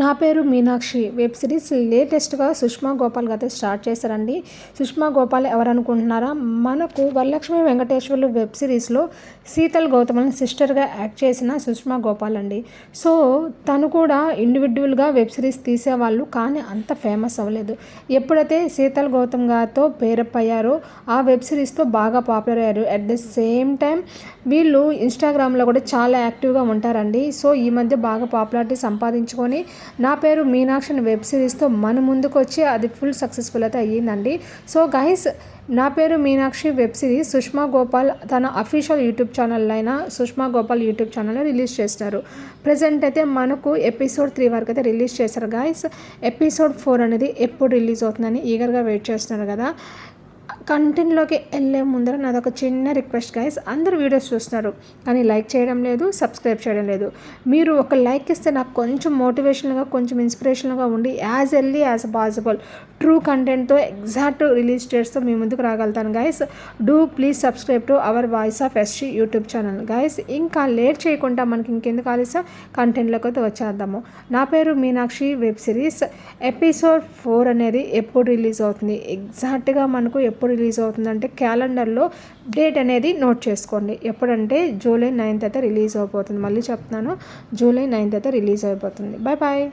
నా పేరు Meenakshi web series లేటెస్ట్గా సుష్మా గోపాల్ గారు స్టార్ట్ చేశారండి. సుష్మా గోపాల్ ఎవరనుకుంటున్నారా? మనకు వరలక్ష్మి వెంకటేశ్వర్లు వెబ్ సిరీస్లో శీతల్ గౌతమ్ని సిస్టర్గా యాక్ట్ చేసిన సుష్మా గోపాల్ అండి. సో తను కూడా ఇండివిజువల్గా వెబ్ సిరీస్ తీసేవాళ్ళు, కానీ అంత ఫేమస్ అవ్వలేదు. ఎప్పుడైతే శీతల్ గౌతమ్ గారితో పేరప్ అయ్యారో ఆ వెబ్ సిరీస్తో బాగా పాపులర్ అయ్యారు. అట్ ద సేమ్ టైం వీళ్ళు ఇన్స్టాగ్రామ్లో కూడా చాలా యాక్టివ్గా ఉంటారండి. సో ఈ మధ్య బాగా పాపులారిటీ సంపాదించుకొని నా పేరు మీనాక్షి వెబ్ సిరీస్తో మన ముందుకు వచ్చి అది ఫుల్ సక్సెస్ఫుల్ అయితే అయ్యిందండి. సో గైస్, నా పేరు మీనాక్షి వెబ్ సిరీస్ సుష్మా గోపాల్ తన అఫీషియల్ యూట్యూబ్ ఛానల్ అయిన సుష్మా గోపాల్ యూట్యూబ్ ఛానల్లో రిలీజ్ చేస్తారు. ప్రజెంట్ అయితే మనకు ఎపిసోడ్ 3 వరకు అయితే రిలీజ్ చేశారు గైస్. ఎపిసోడ్ 4 అనేది ఎప్పుడు రిలీజ్ అవుతుందని ఈగర్గా వెయిట్ చేస్తున్నారు కదా. కంటెంట్లోకి వెళ్ళే ముందర నాదొక చిన్న రిక్వెస్ట్ గైస్. అందరూ వీడియోస్ చూస్తున్నారు కానీ లైక్ చేయడం లేదు, సబ్స్క్రైబ్ చేయడం లేదు. మీరు ఒక లైక్ ఇస్తే నాకు కొంచెం మోటివేషనల్గా, కొంచెం ఇన్స్పిరేషనల్గా ఉండి as early as possible true కంటెంట్తో ఎగ్జాక్ట్ రిలీజ్ డేట్స్తో మీ ముందుకు రాగలుగుతాను guys. Do please subscribe to our voice of SG YouTube channel guys. ఇంకా లేట్ చేయకుండా మనకి ఇంకెందుకు ఆలస్యం, కంటెంట్లోకి అయితే వచ్చేద్దాము. నా పేరు మీనాక్షి వెబ్ సిరీస్ ఎపిసోడ్ 4 అనేది ఎప్పుడు రిలీజ్ అవుతుంది, ఎగ్జాక్ట్గా మనకు ఎప్పుడు రిలీజ్ అవుతుందంటే క్యాలెండర్లో డేట్ అనేది నోట్ చేసుకోండి. ఎప్పుడంటే జూలై 9th అయితే రిలీజ్ అయిపోతుంది. మళ్ళీ చెప్తున్నాను, జూలై 9th అయితే రిలీజ్ అయిపోతుంది. Bye bye.